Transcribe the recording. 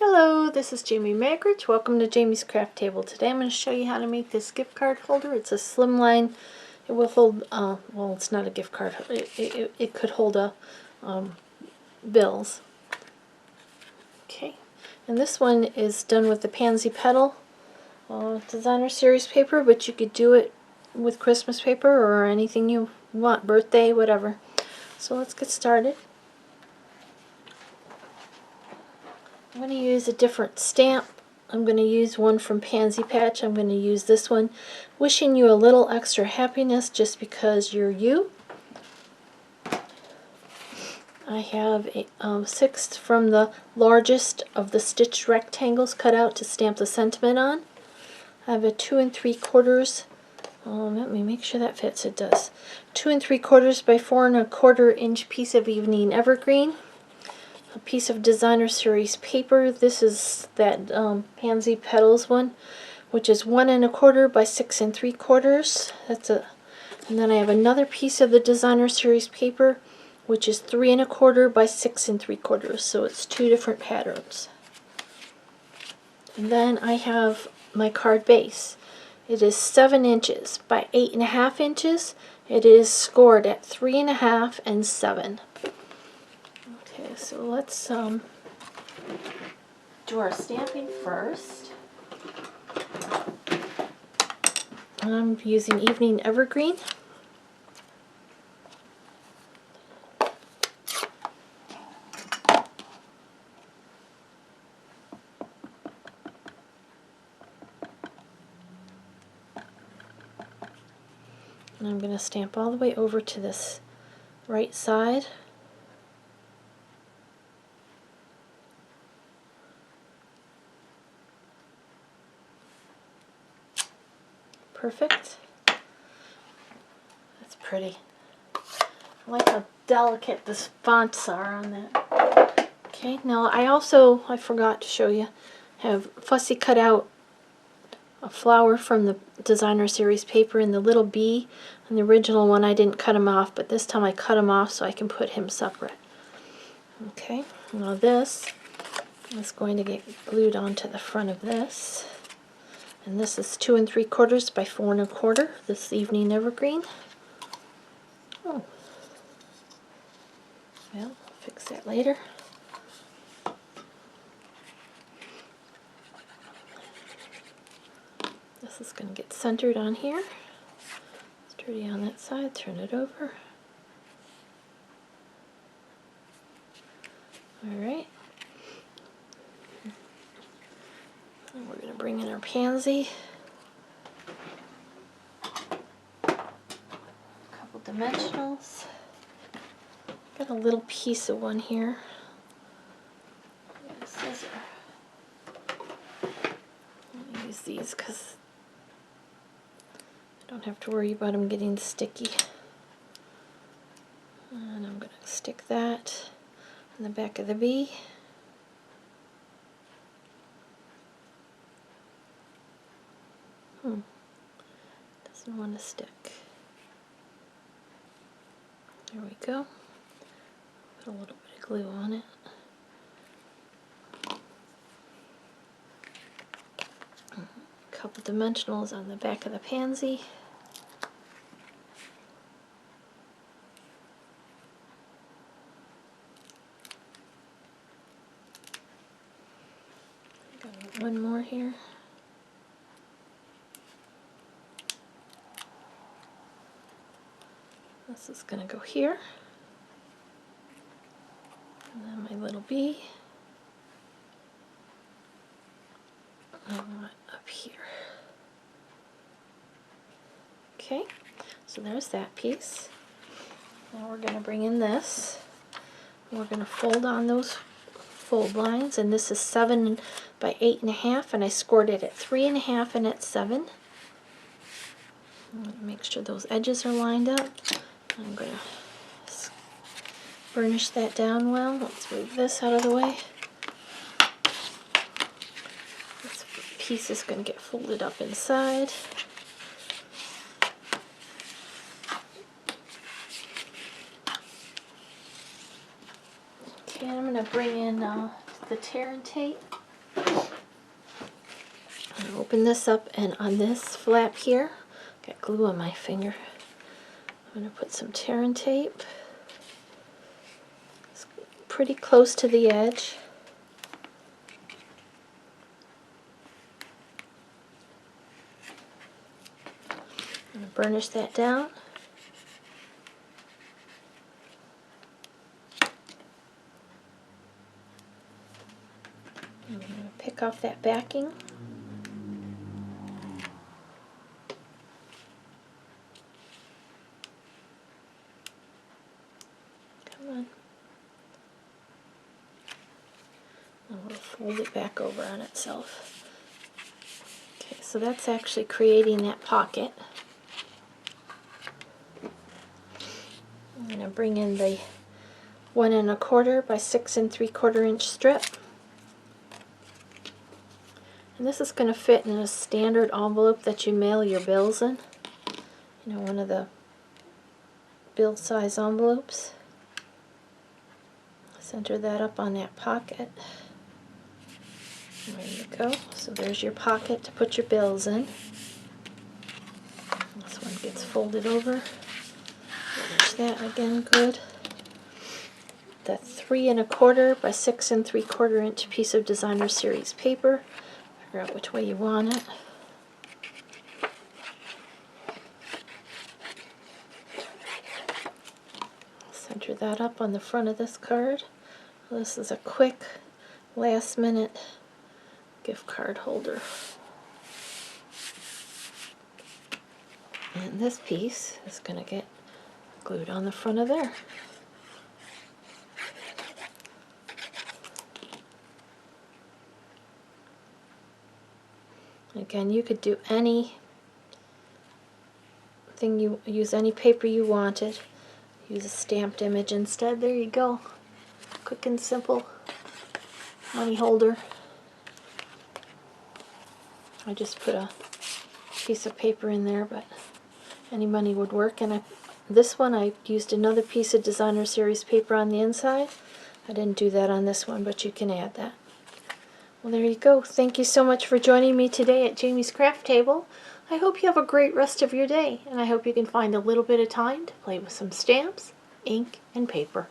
Hello, this is Jamie Magridge. Welcome to Jamie's Craft Table. Today I'm going to show you how to make this gift card holder. It's a slimline. It will hold, well, it's not a gift card. It could hold bills. Okay, and this one is done with the Pansy Petal designer series paper, but you could do it with Christmas paper or anything you want, birthday, whatever. So let's get started. I'm going to use a different stamp. I'm going to use one from Pansy Patch. I'm going to use this one. Wishing you a little extra happiness just because you're you. I have a 6 from the largest of the stitched rectangles cut out to stamp the sentiment on. I have a 2 3/4. Let me make sure that fits. It does. 2 3/4 by 4 1/4 inch piece of evening evergreen. A piece of designer series paper. This is that Pansy Petals one, which is 1 1/4 by 6 3/4. And then I have another piece of the designer series paper, which is 3 1/4 by 6 3/4. So it's 2 different patterns. And then I have my card base. It is 7 inches by 8 1/2 inches. It is scored at 3 1/2 and 7. Okay, so let's do our stamping first. I'm using Evening Evergreen. And I'm going to stamp all the way over to this right side. Perfect. That's pretty. I like how delicate the fonts are on that. Okay, now I forgot to show you, have fussy cut out a flower from the designer series paper and the little bee. And the original one I didn't cut him off, but this time I cut him off so I can put him separate. Okay, now this is going to get glued onto the front of this. And this is 2 3/4 by 4 1/4, this Evening Evergreen. Oh, well, I'll fix that later. This is going to get centered on here. Sturdy on that side, turn it over. Alright. And we're going to bring in our pansy. A couple dimensionals. Got a little piece of one here. Got a scissor. I'm going to use these because I don't have to worry about them getting sticky. And I'm going to stick that in the back of the bee. Doesn't want to stick. There we go. Put a little bit of glue on it. A couple dimensionals on the back of the pansy. Got one more here. This is going to go here. And then my little bee. And one up here. Okay, so there's that piece. Now we're going to bring in this. We're going to fold on those fold lines, and this is 7 by 8 1/2, and I scored it at 3 1/2 and at 7. I'm going to make sure those edges are lined up. I'm going to burnish that down well. Let's move this out of the way. This piece is going to get folded up inside. Okay, I'm going to bring in the tear and tape. Open this up, and on this flap here, got glue on my finger. I'm going to put some tear and tape. It's pretty close to the edge. I'm going to burnish that down. I'm going to pick off that backing. Come on. And we'll fold it back over on itself. Okay, so that's actually creating that pocket. I'm going to bring in the 1 1/4 by 6 3/4 inch strip. And this is going to fit in a standard envelope that you mail your bills in. You know, one of the bill size envelopes. Center that up on that pocket. There you go. So there's your pocket to put your bills in. This one gets folded over. Finish that again good. The 3 1/4 by 6 3/4 inch piece of designer series paper. Figure out which way you want it. Center that up on the front of this card. This is a quick, last minute gift card holder. And this piece is going to get glued on the front of there. Again, you could do anything, you use any paper you wanted. Use a stamped image instead. There you go. Quick and simple money holder. I just put a piece of paper in there, but any money would work. And this one I used another piece of designer series paper on the inside. I didn't do that on this one, but you can add that. Well, there you go. Thank you so much for joining me today at Jamie's Craft Table. I hope you have a great rest of your day, and I hope you can find a little bit of time to play with some stamps, ink, and paper.